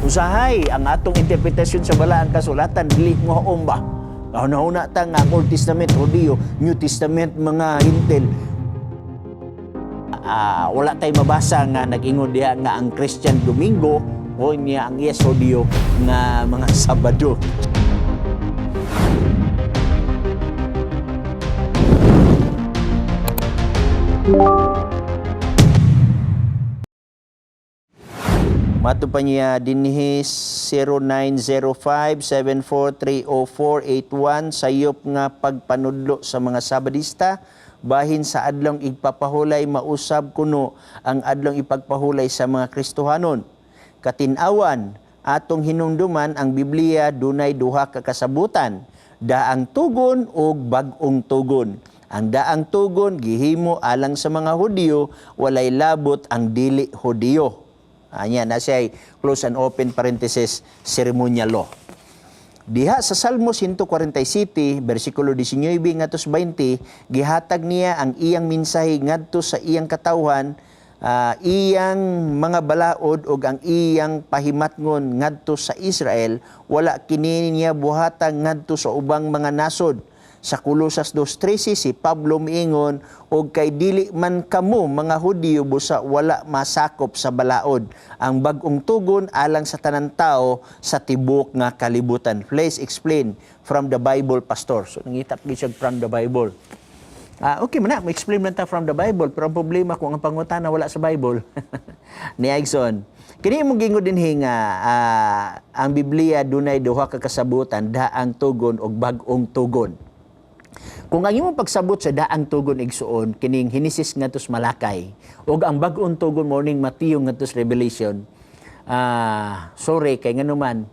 Usahay ang atong interpretasyon sa balaang kasulatan dili mo ba? Nauna ta nga Old Testament Hudiyo, New Testament mga Hintil. Wala tay mabasa nga nag-ingon diha nga ang Christian Domingo o niya ang Yes Hudiyo nga mga Sabado. Mato pa niya dinhi 0905-7430481 sayop nga pagpanudlo sa mga Sabadista bahin sa adlong igpapahulay mausab kuno ang adlong ipagpahulay sa mga Kristohanon. Katin-awan atong hinumduman ang Biblia dunay duha ka kasabutan, daang tugon ug bag-ong tugon. Ang daang tugon gihimo alang sa mga Hudiyo, walay labot ang dili Hudiyo. Anya na siya close and open parenthesis ceremonial law. Diha sa Salmo 147 bersikulo 19 ngadto 20 gihatag niya ang iyang mensahe ngadto sa iyang katawhan, iyang mga balaod ug ang iyang pahimatngon ngadto sa Israel, wala kini niya buhatag ngadto sa ubang mga nasod. Sa Colosas 2:13 si Pablo miingon, og kay dili man kamo mga Hudiyo busa wala masakop sa balaod ang bag-ong tugon alang sa tanan tao sa tibok nga kalibutan. Please explain from the Bible, Pastor. So nangitap gyud from the Bible. Okay man na, explain man ta from the Bible, pero ang problema kung ang pangutana wala sa Bible. Ni Aigson, kini mong gingon dinhi nga ang Biblia dunay duha ka kasabutan, daang tugon ug bag-ong tugon. Kung ang imong pagsabot sa daang tugon igsuon kining Henesis ngadto Malakay ug ang bag-ong tugon morning Mateo ngadto Revelation, sorry kay nganuman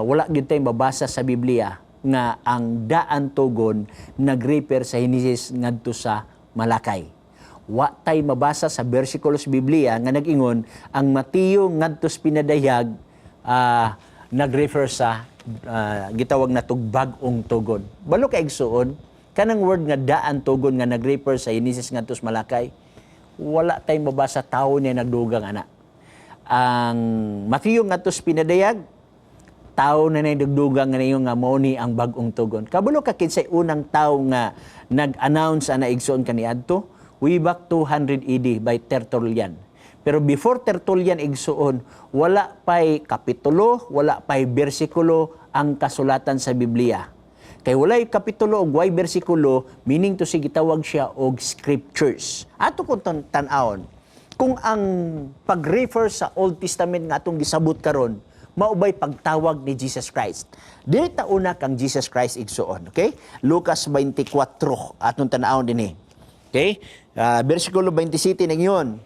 wala gyud tay mabasa sa Biblia nga ang daang tugon nag-refer sa Henesis ngadto sa Malakay. Wa tay mabasa sa bersikulo sa Biblia nga nag-ingon ang Mateo ngadto pinadayag nag-refer sa gitawag na bag-ong tugon. Balo kay igsuon kanang word nga daan tugon nga nag-refer sa Henesis ngadto Malakay, wala tay mabasa tawo niya nagdugang ana. Ang Mateo ngadto pinadayag, tawo na nagdugang nga niyo nga mao ni ang bag-ong tugon. Kabalo ka kinsay unang tawo nga nag-announce ana igsuon kaniadto? Way back 200 AD by Tertullian. Pero before Tertullian igsuon, wala pay kapitulo, wala pay bersikulo ang kasulatan sa Biblia. Kay walay kapitulo o walay bersikulo, meaning to si gitawag siya og scriptures. Ato kung tan-awon, kung ang pag-refer sa Old Testament nga atong gisabot karon, maubay pagtawag ni Jesus Christ. Dili ta una kang Jesus Christ igsuon, okay? Lucas 24 atong tan-awon dinhi. Okay? Bersikulo 27 nangyon.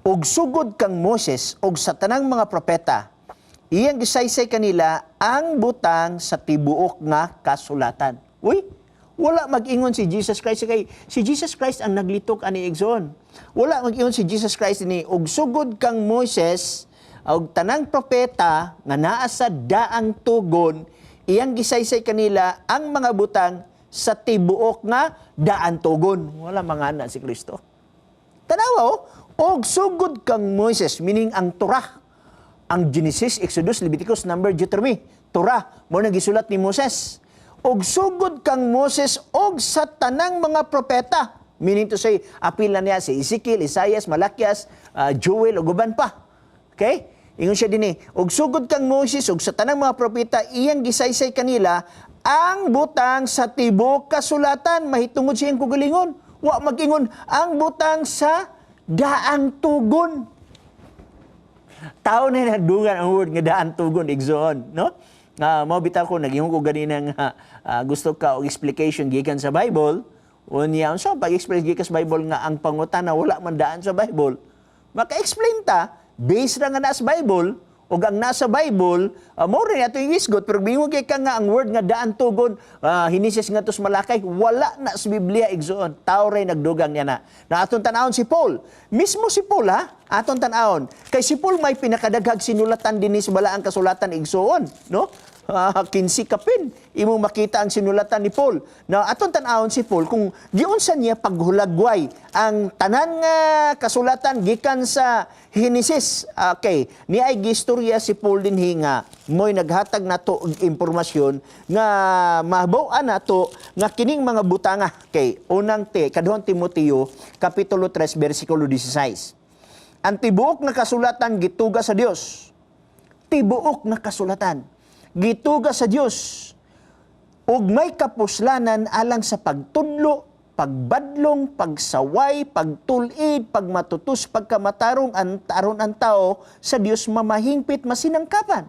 Og sugod kang Moses og sa tanang mga propeta, iyang gisaysay kanila ang butang sa tibuok nga kasulatan. Uy, wala mag-ingon si Jesus Christ kay si Jesus Christ ang naglitok ani igsoon. Wala mag-ingon si Jesus Christ ni og sugod kang Moses og tanang propeta nga naa sa daang tugon, iyang gisaysay kanila ang mga butang sa tibuok nga daan tugon. Wala mangana si Kristo. Tanawa og sugod kang Moses, meaning ang Torah. Ang Genesis, Exodus, Leviticus, Number, Deuteronomy, Torah, mo nagisulat ni Moses. Og sugod kang Moses og sa tanang mga propeta, meaning to say, apil na niya si Ezekiel, Isaias, Malakias, Joel, o guban pa. Okay? Ingon siya din og sugod kang Moses og sa tanang mga propeta, iyang gisaysay kanila ang butang sa tibok kasulatan, mahitungod siyang kugalingon. Wa mag-ingon ang butang sa daang tugon. Tao na nagdungan ang word nga daan tugon igsoon, no? Mao bitaw ko naging ko ganina nga gusto ka og explication gikan sa Bible, unya unsa pag-explain gikan sa Bible nga ang pangutana wala man daan sa Bible. Maka-explain ta based ra nga na sa Bible ug ang nasa Bible mao rin ato iwisgot pero bingon kay ka nga ang word nga daan tugon Henesis ngadto Malakay wala na sa Biblia igsoon. Tao ray nagdugang niya na. Na aton tan-awon si Paul. Mismo si Paul Aton tan-aon. Kay si Paul may pinakadaghag sinulatan din sa balaang kasulatan igsoon, no? 15 kapin imong makita ang sinulatan ni Paul. Now aton tan-aon si Paul kung giunsa niya paghulagway ang tanan nga kasulatan gikan sa Genesis. Okay, ni ay gistorya si Paul dinhi nga moy naghatag nato og impormasyon nga mahabaw-an nato nga kining mga butanga kay unang kadtong Timoteo kapitulo 3 bersikulo 16. Ang tibuok na kasulatan gituga sa Dios. Tibuok na kasulatan gituga sa Dios ug may kapuslanan alang sa pagtudlo, pagbadlong, pagsaway, pagtulid, pagmatutus, pagkamatarong aron ang tao sa Dios mamahingpit masinangkapan.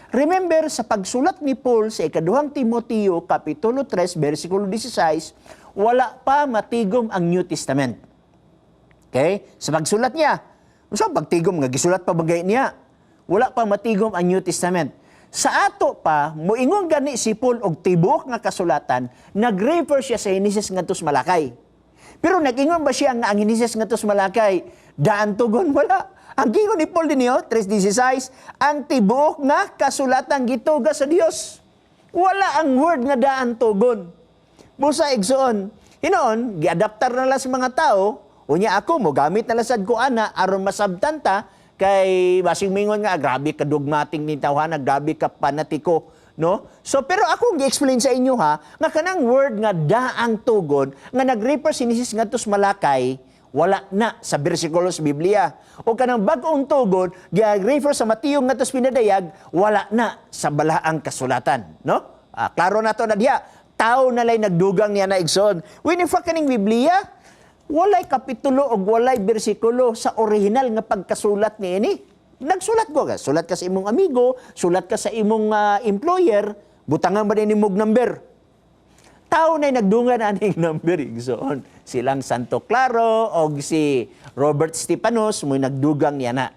Remember sa pagsulat ni Paul sa ikaduhang Timoteo kapitulo 3 bersikulo 16, wala pa matigom ang New Testament. Okay? Sa pagsulat niya, unsa pagtigom nga gisulat pa bagay niya? Wala pa matigom ang New Testament. Sa ato pa, moingon gani si Paul og tibuok nga kasulatan, nag-refer siya sa Genesis ngadto Malakay. Pero nag-ingon ba siya nga ang Genesis ngadto Malakay daan tugon? Wala. Ang gingon ni Paul dinyo 3:16, ang tibuok nga kasulatan gituga sa Dios. Wala ang word nga daan tugon. Busa igsoon, hinoon giadaptar na lang sa mga tao, unya ako mo gamit na lang sad ko ana aron masabtan ta. Kay basing mingon nga grabe ka dogmatic ni tawhana, grabe ka panatiko, no? So pero ako gi-explain sa inyo ha, nga kanang word nga daang tugon nga nag-refer si Genesis ngadto Malakay, wala na sa bersikulo sa Biblia. O kanang bag-ong tugon gi-refer sa Mateo ngadto pinadayag, wala na sa balaang kasulatan, no? Klaro na to na diha. Tao na lay nagdugang niya na igsoon. When in fact kaning Biblia, walay kapitulo o walay bersikulo sa original nga pagkasulat niini. Nagsulat ko ka. Sulat ka sa imong amigo, sulat ka sa imong employer, butangan ba din imong number. Tao na'y nagdungan aning number. Igsoon. Silang Santo Claro o si Robert Stepanos, mo'y nagdugang niya na.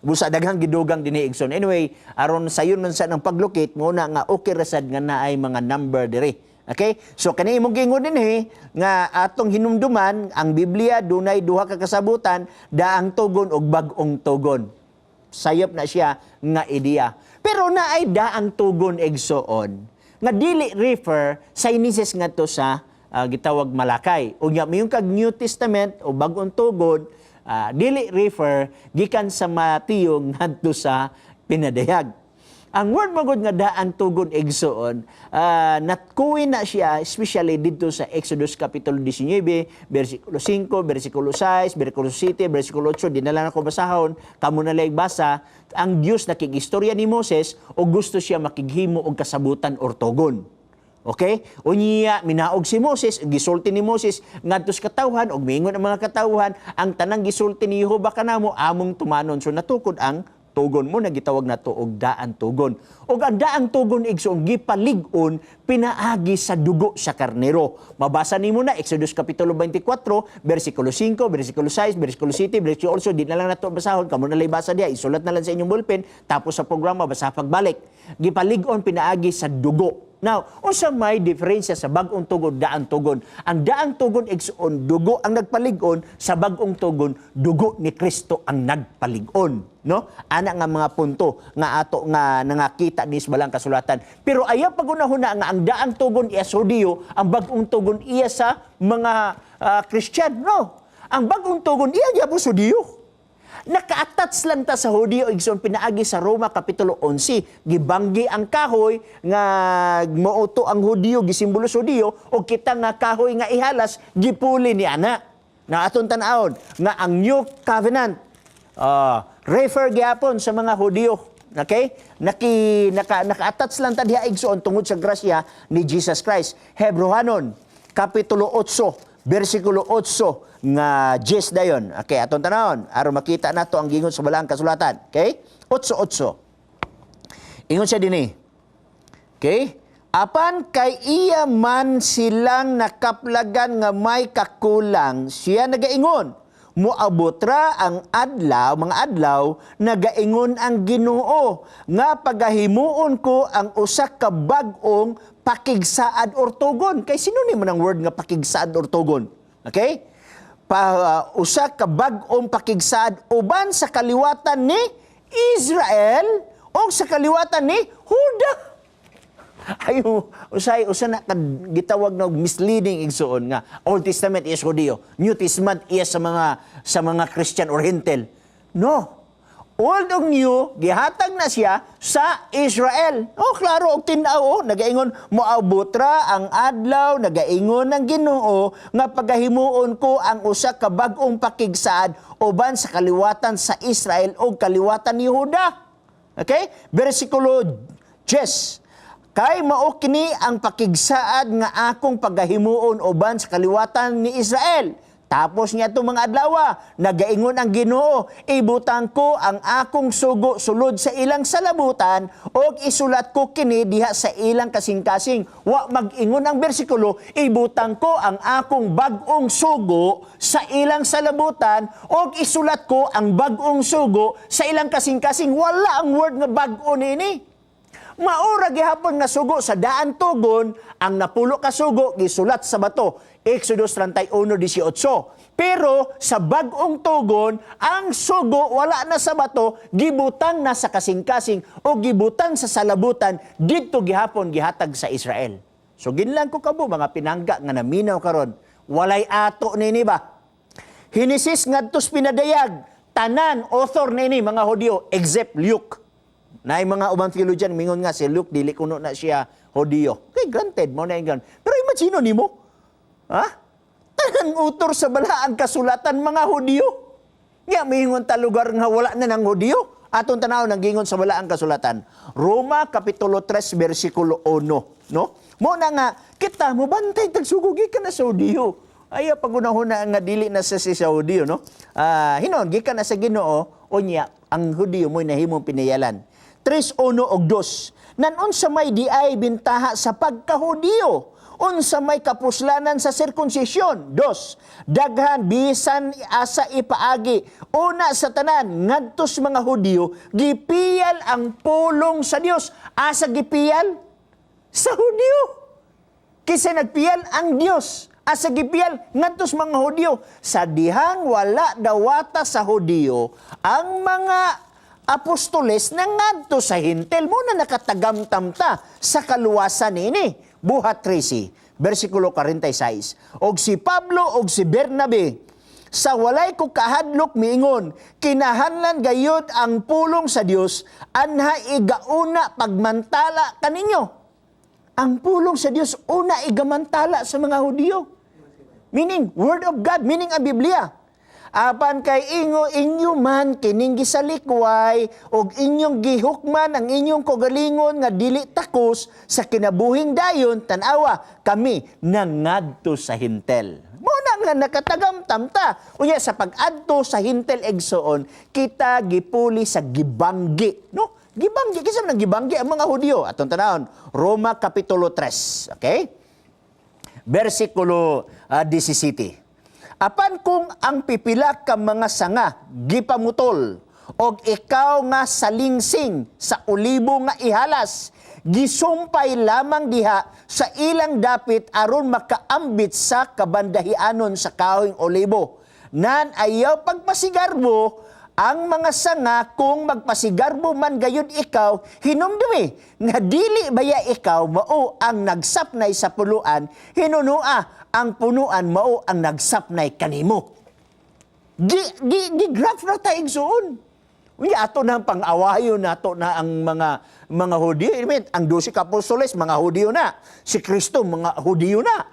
Busa daghang gidugang din igsoon. Anyway, aron sayon man sa ng paglukit, muna nga okay rasad nga naay mga number diri. Okay? So kani imong gingon dinhi nga atong hinumduman ang Biblia dunay duha ka kasabutan, daang tugon ug bag-ong tugon. Sayop na siya nga ideya. Pero naay daang tugon igsoon nga dili refer sa Genesis ngadto sa gitawag Malakay. Unya mayong kag New Testament o bag-ong tugon dili refer gikan sa Mateo ngadto sa pinadayag. Ang word magod nga daan tugon igsoon, natkuin na siya especially dito sa Exodus kapitulo 19, bersikulo 5, bersikulo 6, bersikulo 7, bersikulo 8, di na lang ako basahon, kamo na lang basa, ang Dios nakigistorya ni Moses o gusto siya makighimo og kasabutan or tugon. Okay? Unya minaog si Moses, gisulti ni Moses ngadto sa katawhan og miingon ang mga katawhan, ang tanang gisulti ni Jehova kanamo among tumanon. So natukod ang tugon mo na gitawag nato og daan tugon. Og ang daang tugon igsoon gipalig-on pinaagi sa dugo sa karnero. Mabasa nimo na Exodus kapitulo 24, bersikulo 5, bersikulo 6, bersikulo 7, bersikulo 8, di na lang nato basahon, kamo na lay basa diha, isulat na lang sa inyong ballpen, tapos sa programa basa pagbalik. Gipalig-on pinaagi sa dugo. Now, unsa may diferensya sa bag-ong tugon, daang tugon? Ang daang tugon igsoon dugo ang nagpalig-on, sa bag-ong tugon dugo ni Kristo ang nagpalig-on, no? Ana nga mga punto nga ato nga nangakita ni sa balang kasulatan. Pero ayaw pagunahuna nga ang daang tugon iya sa Hudiyo, ang bag-ong tugon iya sa mga Kristiyano. Ang bag-ong tugon iya gyapon sa Hudiyo. Naka-attach lang ta sa Hudiyo igsoon pinaagi sa Roma kapitulo 11, gibanggi ang kahoy nga mauto ang Hudiyo, gisimbolo sa Hudiyo, o kita nga kahoy nga ihalas gipuli ni ana. Na aton tan-awon nga ang New Covenant refer gyapon sa mga Hudiyo. Okay? Naka-attach lang ta diha igsoon tungod sa grasya ni Jesus Christ. Hebrehanon kapitulo 8 bersikulo 8 nga 10 dayon. Okay, atong tanawon aron makita nato ang gingon sa balaang kasulatan. Okay? 8:8. Ingon siya dinhi. Okay? Apan kay iya man silang nakaplagan nga may kakulang, siya nagaingon, muabotra ang adlaw, mga adlaw, nagaingon ang Ginoo nga pagahimuon ko ang usa ka bag-ong pakigsaad or tugon. Kay sino ni man ang word nga pakigsaad or tugon? Okay? usa ka bag-ong pakigsaad uban sa kaliwatan ni Israel o sa kaliwatan ni Huda. Ayo, usa na gitawag na misleading igsuon nga Old Testament is Hudiyo, New Testament is sa mga Christian or Hintil. No. Old ug New, gihatag na siya sa Israel. Klaro, og tin-aw, nagaingon, moabot ra ang adlaw, nagaingon ng Ginoo, nga pagahimuon ko ang usa ka bag-ong pakigsaad uban sa kaliwatan sa Israel o kaliwatan ni Huda. Okay? Versikulo 10. Kay mao kini ang pakigsaad nga akong pagahimuon uban sa kaliwatan ni Israel. Tapos niya itong mga adlaw, nagaingon ang Ginoo, ibutang ko ang akong sugo sulod sa ilang salabutan o isulat ko kini diha sa ilang kasing-kasing. Wa mag-ingon ang bersikulo, ibutang ko ang akong bag-ong sugo sa ilang salabutan o isulat ko ang bag-ong sugo sa ilang kasing-kasing. Wala ang word nga bag-o nini. Maura gihapon nga sugo sa daan tugon, ang napulo ka sugo gisulat sa bato. Exodus 31:18. Pero sa bag-ong tugon, ang sugo wala na sa bato, gibutang na sa kasing-kasing o gibutang sa salabutan didto gihapon gihatag sa Israel. So ginlan ko kamo mga pinangga nga naminaw karon, walay ato nini ba? Hinesis ngadtos pinadayag, tanan author nini mga Hudiyo except Luke. Naay mga ubang theologian mingon nga si Luke dili kuno na siya Hudiyo. Okay, granted mo na yung pero imagine nimo, tanang utor sa balaang kasulatan mga Hudiyo. Nga mingon ta lugar nga wala na ng Hudiyo. Atong tanaw nang gingon sa balaang kasulatan. Roma kapitulo 3 bersikulo 1, no? Mo na nga kita mo bantay tagsugo gikan na sa Hudiyo. Ay pagunahuna nga dili na sa Hudiyo, no? Hinon gikan na sa Ginoo unya ang Hudiyo mo'y nahimong pinayalan. 3:1 og 2. Nanon sa may di ay bintaha sa pagkahudiyo, unsa may kapuslanan sa sirkunsisyon. 2. Daghan bisan asa ipaagi. Una sa tanan, ngadtos mga Hudiyo, gipiyal ang pulong sa Dios. Asa gipiyal? Sa Hudiyo. Kisa nagpiyal ang Dios. Asa gipiyal? Ngadtos mga Hudiyo. Sa dihang wala dawata sa Hudiyo, ang mga apostoles na ngadto sa Hintil mo na nakatagamtamta sa kaluwasan ini. Buhat 13, versikulo 46. Og si Pablo og si Bernabe, sa walay ko kahadlok miingon, kinahanglan gayud ang pulong sa Dios, anha igauna pagmantala kaninyo. Ang pulong sa Dios una igamantala sa mga Hudiyo. Meaning, Word of God, meaning ang Biblia. Apan kay inyo man kining gisalikway og inyong gihukman ang inyong kogalingon nga dili takos sa kinabuhing dayon, tanawa kami nangadto sa Hintil. Mo na nga nakatagamtamta. Unya sa pag-adto sa Hintil egsoon, kita gipuli sa gibanggi, no? Gibanggi kisa man gibanggi ang mga Hudiyo. Atong tanawon, Roma kapitulo 3, okay? Versikulo 17. Apan kung ang pipila ka mga sanga gipamutol og ikaw nga salingsing sa ulibo nga ihalas, gisumpay lamang diha sa ilang dapit aron makaambit sa kabandahianon sa kahoyng olibo. Nan ayaw pagpasigarbo ang mga sanga kung magpasigarbo man gayud ikaw, hinumdumi nga dili baya ikaw mao ang nagsapnay sa puluan, hinunua ang punuan mao ang nagsapnay kanimo. Graph na tayo igsoon. Unya ato na pang-awayon nato na ang mga Hudiyo. Ang 12 apostoles, mga Hudiyo na. Si Kristo, mga Hudiyo na.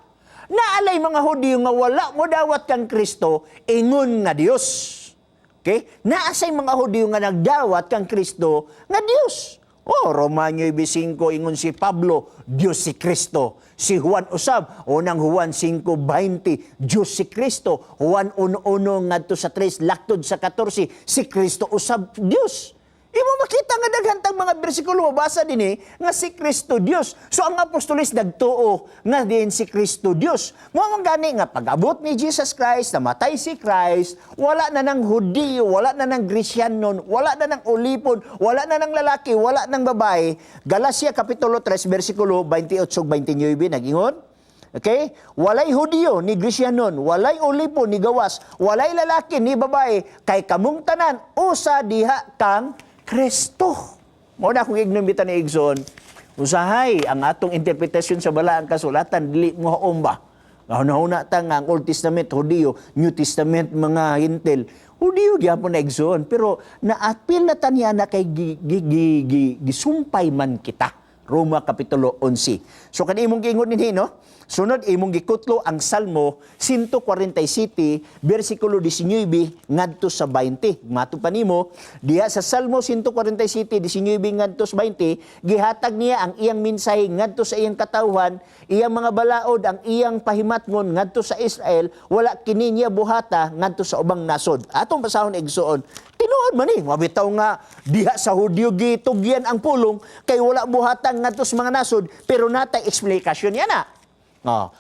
Naalay mga Hudiyo nga wala mo dawat kang Kristo, ingon nga Dios. Okay? Naasay mga Hudiyo nga nagdawat kang Kristo nga Dios. Romanyo 5, ingon si Pablo, Dios si Kristo. Si Juan usab, unang Juan 5:20, Dios si Kristo. Juan 1:1 ngadto sa 3, laktod sa 14, si Kristo usab Dios. Imo makita nga daghantang mga bersikulo basa dinhi nga si Kristo Dios. So ang apostoles nagtuo nga din si Kristo Dios. Mao man gani nga pag-abot ni Jesus Christ, namatay si Christ, wala na ng Hudiyo, wala na ng Grisyanon, wala na ng ulipon, wala na ng lalaki, wala ng babae. Galacia kapitulo 3 bersikulo 28-29 nagingon, Okay? Walay Hudiyo ni Grisyanon, walay ulipo ni gawas, walay lalaki ni babae, kay kamong tanan usa diha kang Kristo. Mao na akong ignombitan ni Igsoon. Usahay ang atong interpretasyon sa balaang kasulatan dili mo haomba. Nauna ta nga ang Old Testament Hudiyo, New Testament mga Hintil. Hudiyo gyapon na Igsoon, pero naapil na taniya na kay gisumpay man kita. Roma Kapitulo 11. So kanimong giingon ninhi no? Sunod imong gikutlo ang Salmo 147 bersikulo 19 ngadto sa 20. Mato pa nimo diha sa Salmo 147 19 ngadto sa 20 gihatag niya ang iyang mensahe ngadto sa iyang katawhan, iyang mga balaod, ang iyang pahimatngon ngadto sa Israel, wala kini niya buhata ngadto sa ubang nasod. Atong basahon Igsoon. Tinuod man ni, mabitaw nga diha sa Hudyo gitugyan ang pulong kay wala buhatan ngadto sa mga nasod, pero natay eksplikasyon yan na.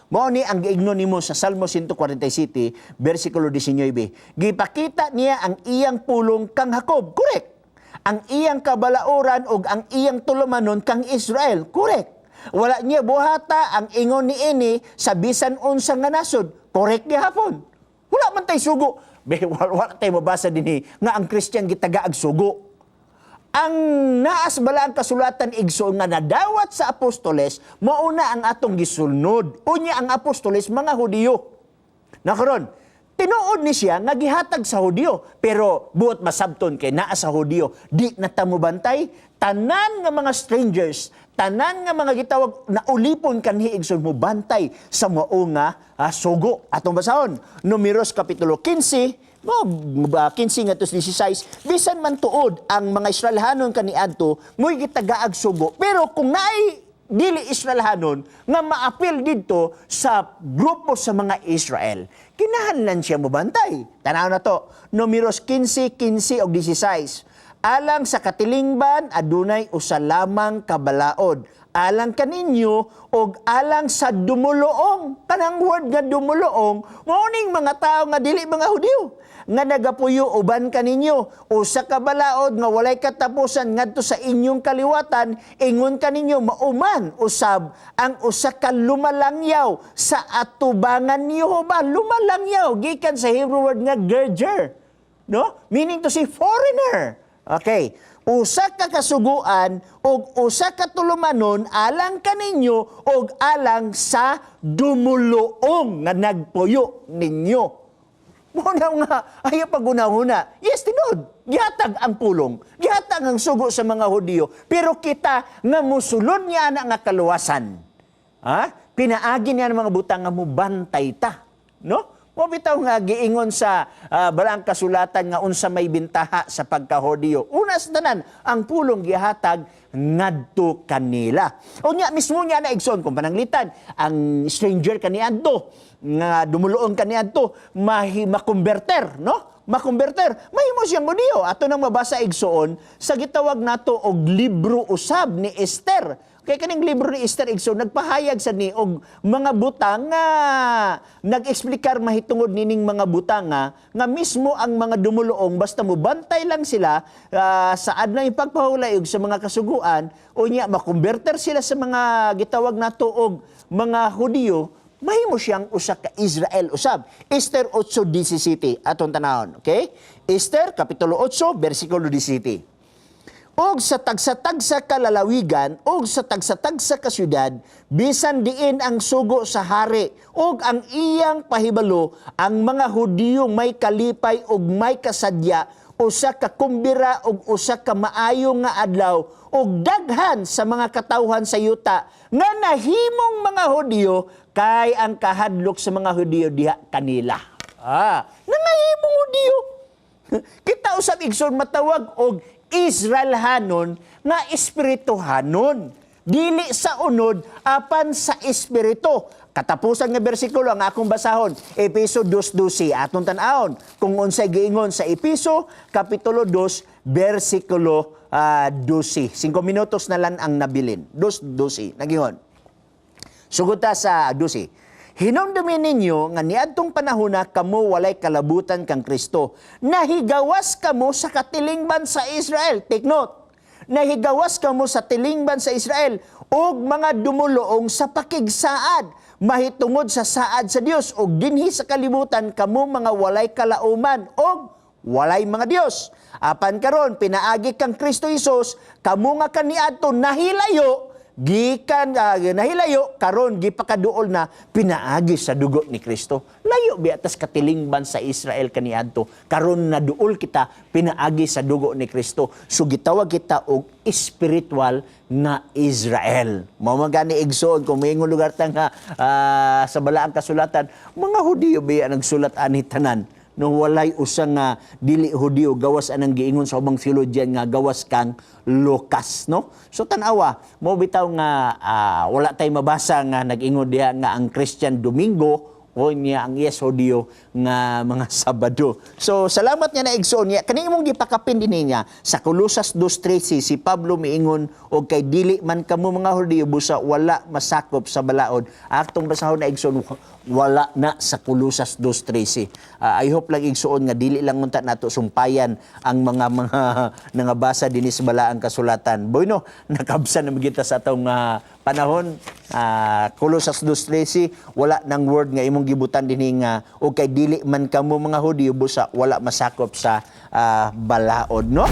Mao ni ang giignon nimo sa Salmo 147 bersikulo 19. Gipakita niya ang iyang pulong kang Jacob, correct. Ang iyang kabalaoran ug ang iyang tulumanon kang Israel, correct. Wala niya buhata ang ingon ni ini sa bisan unsa nga nasod, correct gihapon. Wala man tay sugo. Wala tayo mabasa din nga ang Kristiyan gitagaag sugo. Ang naas bala ang kasulatan Igsoon nga nadawat sa apostoles, mauna ang atong gisunod. Unya ang apostoles, mga Hudiyo. Nakaron, tinuod ni siya nga gihatag sa Hudiyo, pero buot masabton kay naa sa Hudiyo, di na tamo bantay, tanan nga mga strangers, tanan nga mga gitawag na ulipon kanhi Igsoon mo bantay sa mao nga sugo. Atong basahon, Numeros Kapitulo 15, 15 nga tos 16, bisan man tuod ang mga Israelhanon kaniadto mo'y gitagaag sugo, pero kung naay dili Israelhanon nga maapil didto sa grupo sa mga Israel, kinahanglan siya mobantay. Tanaw na to, Numeros 15, 15 o 16. Alang sa katilingban adunay usa lamang kabalaod, alang kaninyo og alang sa dumuloong. Kanang word nga dumuloong, morning mga tao nga dili mga Hudiyo nga nagapuyo uban kaninyo, usa ka balaod nga walay katapusan ngadto sa inyong kaliwatan, ingon kaninyo mauman usab ang usa ka lumalangyaw sa atubangan niyo ba. Lumalangyaw gikan sa Hebrew word nga gerger, no? Meaning to say foreigner. Okay. Usa ka kasuguan og usa ka tulumanon alang kaninyo og alang sa dumuloong nga nagpuyo ninyo. Muna nga, ayaw pagunahuna. Yes, tinod. Gihatag ang pulong. Gihatag ang sugo sa mga Hudiyo. Pero kita nga musulod niya na nga kaluwasan. Pinaagi niya ng mga butang nga mubantay ta. No? Mabitaw nga giingon sa balang kasulatan nga unsa may bintaha sa pagka-Hudiyo. Unas tanan, ang pulong gihatag ngadto kanila. O niya, mismo niya na Igsoon, kung pananglitan, ang stranger kaniadto, nga dumuloon kaniadto, makumberter, no? Makumberter, mahimo siyang Hudiyo. Ato nang mabasa Igsoon, sa gitawag nato og libro usab ni Esther. Kaya kaning libro ni Esther Igsoon, nagpahayag sa ni og mga butang nga nag-eksplikar mahitungod nining mga butang nga mismo ang mga dumuloong basta mo bantay lang sila sa adlaw pagpahulay og sa mga kasuguan o niya makumberter sila sa mga gitawag nato og mga Hudiyo, mahimo siyang usa ka Israel usab. Esther 8:17 aton tanahon, okay? Esther kapitulo 8 bersikulo 17. Og sa tagsa-tagsa ka lalawigan, og sa tagsa-tagsa ka syudad, bisan diin ang sugo sa hari, og ang iyang pahibalo, ang mga Hudiyong may kalipay og may kasadya, usa ka kumbira og usa ka maayo nga adlaw, og daghan sa mga katawhan sa yuta, nga nahimong mga Hudiyo, kay ang kahadlok sa mga Hudiyo diha kanila. Nangahimong Hudiyo. Kita usab Igsoon matawag og Israelhanon nga espirituhanon. Dili sa unod apan sa espiritu. Katapusan nga bersikulo ang akong basahon, Epeso 2:12 atong tan-awon kung unsay giingon sa Epeso kapitulo 2 bersikulo 12. 5 minutos na lang ang nabilin. 2:12 nagingon. Sugod ta sa 12. Hinumdumin ninyo nga niadtong panahona kamo walay kalabutan kang Kristo. Nahigawas kamo sa katilingban sa Israel. Take note. nahigawas kamo sa tilingban sa Israel ug mga dumuluong sa pakigsaad mahitungod sa saad sa Dios ug dinhi sa kalibutan kamo mga walay kalauman ug walay mga Dios. Apan karon pinaagi kang Kristo Jesus, kamo nga kaniadto nahilayo gikan nahilayo karon gipakaduol na pinaagi sa dugo ni Kristo. Layo biatas katilingban sa Israel kaniadto. Karon na duol kita pinaagi sa dugo ni Kristo. So gitawag kita og spiritual na Israel. Mao man gani igsoon kung may lugar ta nga sa balaang kasulatan, mga Hudiyo biya nagsulat ani tanan. No walay usang nga dili Hudiyo gawas anang giingon sa ubang theologian nga gawas kang Lucas, no? So tan-awa mo bitaw nga wala tay mabasa nga nag-ingon diha nga ang Christian Domingo o niya ang yes Hudiyo nga mga Sabado. So salamat nga na igsoon niya kani imong gipakapin dinhi niya sa Colosas 2:13 si Pablo miingon og kay dili man kamo mga Hudiyo busa wala masakop sa balaod. Atong basahon na igsoon wala na sa Colosas 2:13. I hope lang igsuon nga dili lang unta nato sumpayan ang mga nangabasa dinhi sa balaang kasulatan. Boy no, nakabsa na magita sa atong panahon. Colosas 2:13 wala nang word nga imong gibutan dinhi nga o kay dili man kamo mga Hudiyo busa wala masakop sa balaod, no?